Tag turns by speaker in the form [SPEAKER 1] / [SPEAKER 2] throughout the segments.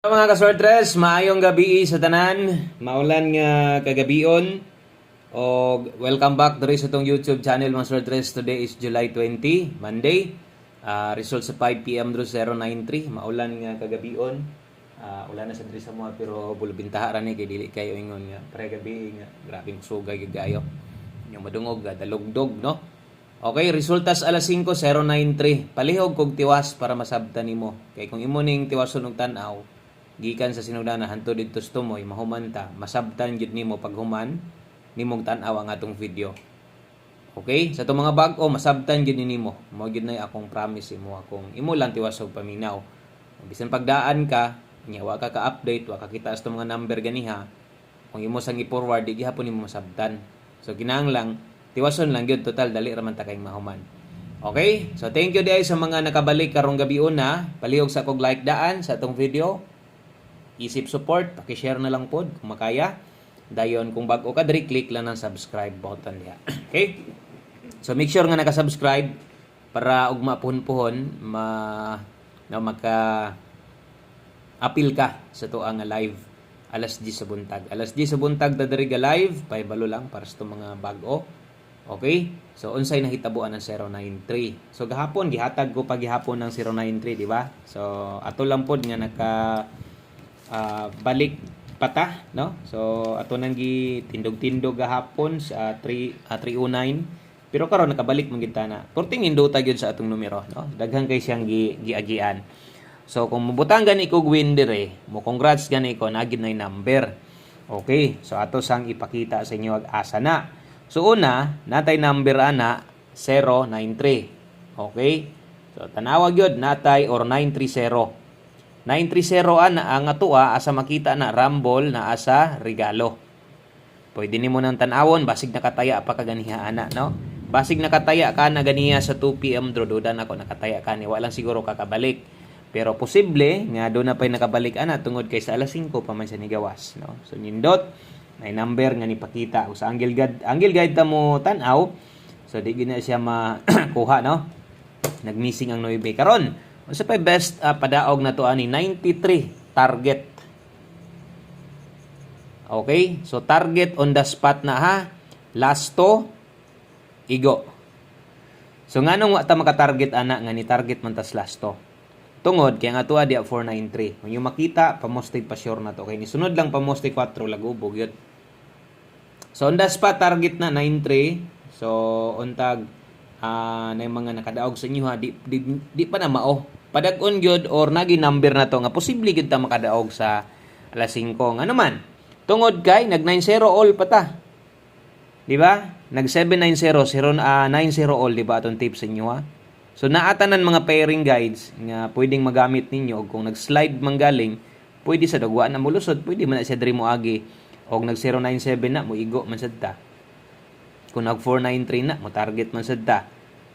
[SPEAKER 1] Mga kasortres, maayong gabi sa tanan. Maulan nga kagabion. O welcome back diri sa tong YouTube channel mga sortres. Today is July 20, Monday. Result sa 5 PM 093. Maulan nga kagabion. Ulan na sa diri sa mga pero bulubintaha ra ni kay dili kayo ingon nga pre gabi nga grabing sugay gayo. Yung madungog dalugdog no. Okay, resultas alas 5:093. Palihog kog tiwas para masabtan nimo. Kay kung imo ning tiwason og tan-aw, gikan sa sinugdana hantud didto sa tumoy mahumanta, masabtan jud nimo paghuman nimong tan-aw ang atong video. Okay? Sa itong mga bag-o, masabtan jud nimo. Mao jud na akong promise imo, akong imo lang tiwas og paminaw. Bisan pagdaan ka, nya wa ka ka-update, wa ka kita sa mga number ganiha. Kung imo sang i-forward, di gihapon nimo masabtan. So kinahanglan tiwason lang yun, total dali raman ta kay mahuman. Okay? So thank you day sa mga nakabalik karong gabi una. Palihog sa kog like daan sa atong video. Isip support, paki-share na lang pod kung makaya. Dayon kung bago ka diri, click lang ng subscribe button diha. Okay? So make sure nga naka-subscribe para ug mapuhon-puhon na maka-appeal ka sa tuang live alas 10 sa buntag. Alas 10 sa buntag diri ga live, paibalo lang para sa mga bago. Okay? So, unsay nahitabuan ng 093. So, gahapon, gihatag ko paghihapon ng 093, di ba? So, ato lang pod nga balik pata, no? So, ato nang gitindog-tindog gahapon sa 309. Pero karon nakabalik mong gintana. Porting induta gyud sa atong numero, no? Daghang kay siyang giagian. So, kung mabutang gani ko win dire, mo congrats gani ko nagid na number. Okay? So, ato sang ipakita sa inyo ag asa na. So una, natay number ana 093. Okay? So tanawag yun, natay or 930. 930 ana ang atua asa makita na rumble na asa regalo. Pwede nimo nang tan-awon basig nakataya pa ka ganiha ana, no? Basig nakataya ka na ganiha sa 2 PM drododan ako nakataya ka ni walang siguro kakabalik. Pero posible nga do na pay nakabalik ana tungod kay sa alas 5 pa man siya ni gawas, no? So nindot may number nga nipakita sa angle guide ta mo tan-aw, so di gina siya makuha, no? Nagmissing ang 9 karon. Unsa pa best padaog na to ani 93 target. Okay? So target on the spot na ha. Last to igo. So nganong wa ta maka-target ana nga ni target man tas last to. Tungod kay ang ato dia 493. Kung yung makita pamoste pa sure na to kay ni sunod lang pamoste 4 lagubog yun. So on the spot target na 93. So untag na yung mga nakadaog sa inyo ha di pa na mao. Padag-on gyud or nagi number na to nga posible gyud ta makadaog sa alas 5 nga naman. Tungod kay nag 90 all pa ta. Di ba? Nag 790 90 all di ba atong tips sa inyo ha. So naatanan mga pairing guides nga pwedeng magamit ninyo kung nag-slide manggaling, pwede sa dagwaan na mulusod, pwede man na siya diri mo agi og nag 097 na mo igo man sad ta. Kung nag 493 na mo target man sad ta.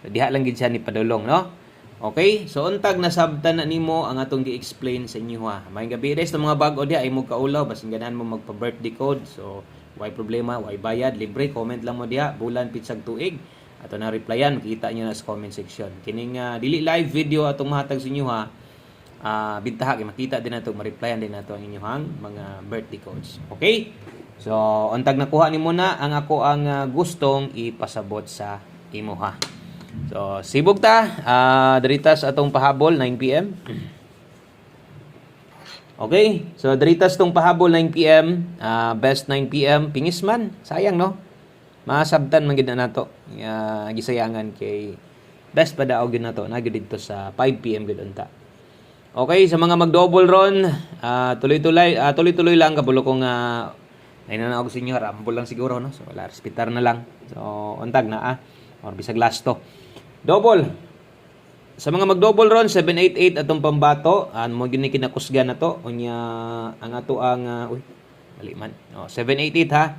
[SPEAKER 1] So diha lang gid siya ni padulong, no? Okay? So untag nasabtan na nimo ang atong gi-explain sa inyo ha. May gabi res mga bag-o diha ay mo kaulaw basin ganahan mo magpa-birthday code. So why problema, why bayad, libre, comment lang mo diha, bulan pitsag tuig. Ato na replyan, kita nyo na sa comment section. Kining dili live video atong mahatag sa inyo ha. Bintaha kay makita din nato, ma-replyan din nato ang inyohang mga birthday codes. Okay? So, untag nakuha nimo na ang ako ang gustong ipasabot sa imo ha. So, sibog ta, diritas atong pahabol 9 PM. Okay? So, diritas tong pahabol 9 PM, best 9 PM pingisman. Sayang no? Masabtan man gid na nato. Gisayangan kay best pa daog gid nato na gid dito sa 5 PM gid unta. Okay, sa mga mag-double ron, tuloy-tuloy lang kabulo kong ay na ako sa inyo, rumble lang siguro no. So wala respetar na lang. So untag na or bisag last to. Double. Sa mga mag-double ron 788 atong pambato, mo gyud ni kinakusgan na to unya ang ato ang mali man. 788 ha.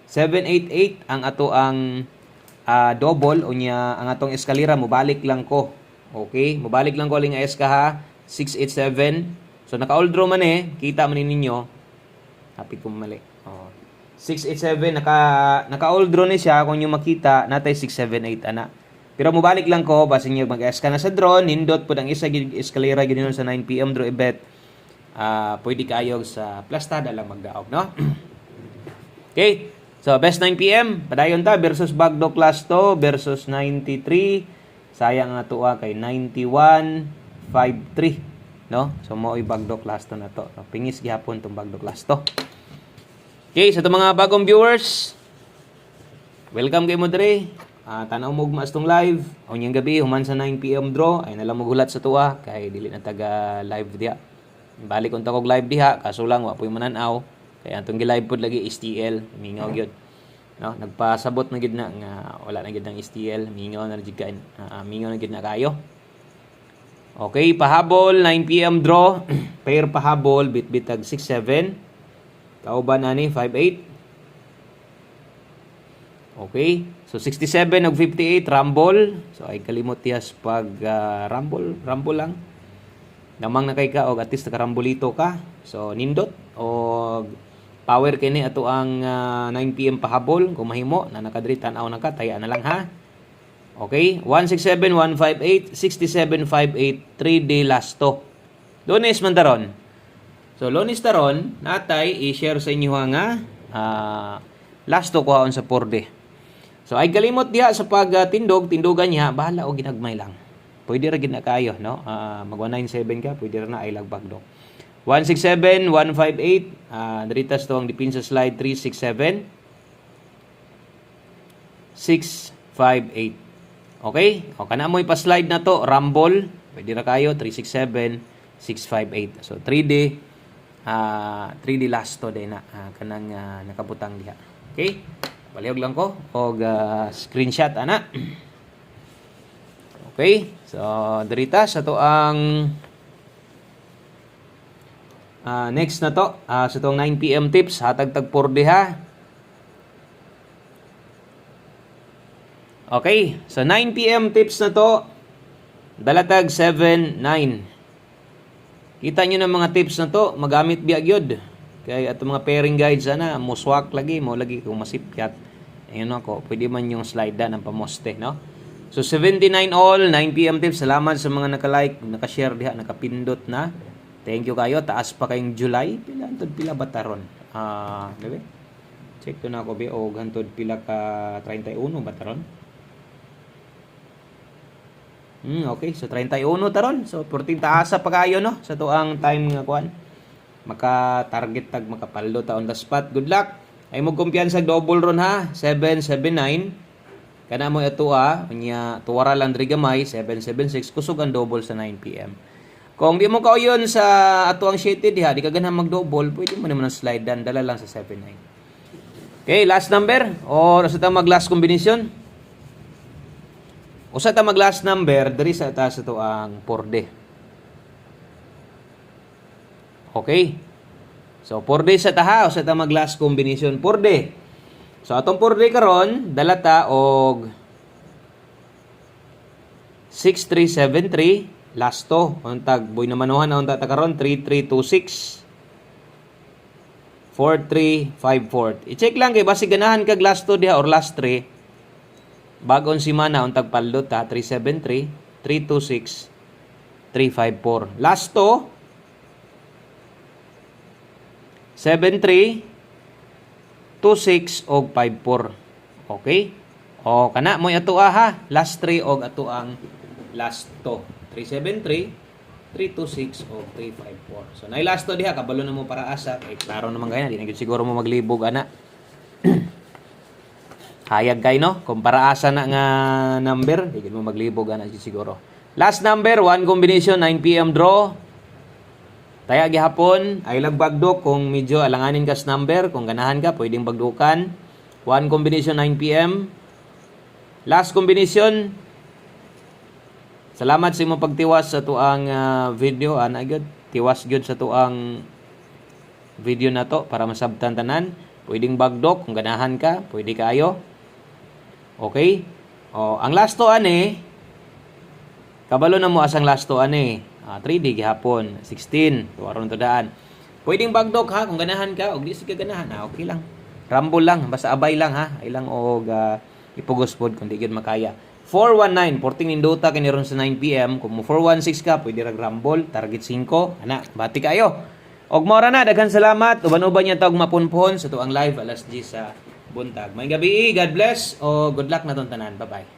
[SPEAKER 1] 788 ang ato ang double unya ang atong eskalera mobalik lang ko. Okay, mobalik lang ko ling eska ha. 687. So naka-old draw man kita man ninyo. Happy ko mali. 687 naka-old draw ni siya kung yung makita natay 678 ana. Pero mobalik lang ko, basin nyo mag-eska na sa drone, nindot po ang isa eskalera ganoon sa 9 PM draw ibet. pwede kayo sa plastada lang magdaog, no? Okay. So, best 9 p.m. Padayon ta versus Bagdo Class 2 versus 93. Sayang nga tuwa kay 91.53, no? So, mo'y Bagdo Class 2 na to. So, pingis gihapon tong Bagdo Class 2. Okay, sa itong mga bagong viewers, welcome kayo mo dre. Tanaw mo mas tong live. Unyang gabi, human sa 9 p.m. draw. Ay nalang magulat sa tuwa. Kay dili na taga live diha. Balik kung takog live diha. Kaso lang, wapoy mananaw. Kaya itong gi-live po lagi STL. Mingaw yun. No? Nagpasabot na gid na nga wala na gid ng STL. Mingaw na gid ka. Mingaw na gid na kayo. Okay, pahabol. 9 p.m. draw. Pair pahabol. Bit-bitag 6-7. Kauban ani 5-8. Okay. So, 67 og 58, rumble. So, ay kalimot tiyas pag rumble lang. Namang na kay ka, o at least nakarambolito ka. So, nindot. O power kini ato ang 9 p.m. pahabol. Kung mahimo, na nakadritan aw na ka, taya na lang ha. Okay. 167, 158, 67, 58, 3D lasto. Lunes man taron. So, lunes taron, natay i-share sa inyo nga lasto kuhaon sa 4D. So ay kalimot diha sa tindugan niya, bahala o ginagmay lang. Pwede ra gid na kayo, no? Mag 197 ka, pwede ra na ay lagbag do. 167, 158, diritas to ang depensa slide 367. 658. Okay? O kana mo ipa-slide na to, rumble, pwede ra kayo 367, 658. So 3D 3D last to din na kanang nakabutang diha. Okay? Palihog lang ko og screenshot ana. Okay? So dirita sa to ang next na to sa tong 9 PM tips hatag tag 4D ha. Okay, so 9 PM tips na to dalatag 7-9. Kita nyo na mga tips na to, magamit biya gyud. Kaya ato mga pairing guides ana, muswak lagi mo lagi kung masipyat. Ayun ako, pwede man yung slide da ng pamoste, no? So 79 all, 9 PM tips. Salamat sa mga naka-like, naka-share diha, nakapindot na. Thank you kayo. Taas pa kayong July. Pila bataron. Diba? Check to na ako bi og hantod pila ka 31 bataron. Okay, so 31 taron. So 14 taasa pa kayo, no? Sa to ang time nga kuan. Maka-target tag makapaldo ta on the spot. Good luck. Ay mo kumpiyansa double ron ha. 779. Kana mo ito unya tuwara lang diri gamay 776 kusog ang double sa 9 PM. Kung di mo kauyon sa ato ang shaded diha, di ka ganahan mag-double, pwede mo naman slide dan dala lang sa 79. Okay, last number or sa ta mag last combination. Usa ta mag last number diri sa ta sa to ang 4D. Okay. So 4D sa taha o sa ta mag last combination 4D. So atong 4D karon dala ta og 6373 last to untag boy na manuhan na unta ta karon 3326 4354. I-check lang kay basi ganahan kag last to diha or last 3. Bagon si mana untag paldo ta 373 326 354. Last to 73 26 og 54. Okay? O kana mo ato ha. Last 3 og ato ang last 2. 373 326 og 354. So nay last 2 diha kabalo na mo para asa kay klaro naman kay na di na siguro mo maglibog ana. Hayag kay no kung para asa na nga number di mo maglibog ana siguro. Last number 1 combination 9 PM draw. Taya gihapon ay lagbagdok kung medyo alanganin kas number, kung ganahan ka pwedeng bagdukan. 1 combination 9 PM. Last combination. Salamat sa imong pagtiwas sa tuang video ana gyud. Tiwas gyud sa tuang video na to para masabtan tanan. Pwedeng bagdok kung ganahan ka, pwede kayo. Okay? O ang last to ani kabalo na mo asang last to ani. 3D gihapon 16 waron to daan. Pwedeng bagdok ha kung ganahan ka og di sig ganahan okay lang. Rumble lang basta abay lang ha. Ay lang og ipugos pod kung di gyud makaya. 419 porting nindota kini ron sa 9 PM kung mo 416 ka pwede ra rumble target 5 ana bati kayo. Og mora na, daghan salamat. Uban-uban niya tawag mapunpuhon sa tuang live alas 10 sa buntag. May gabi, God bless, o good luck na tong tanan. Bye-bye.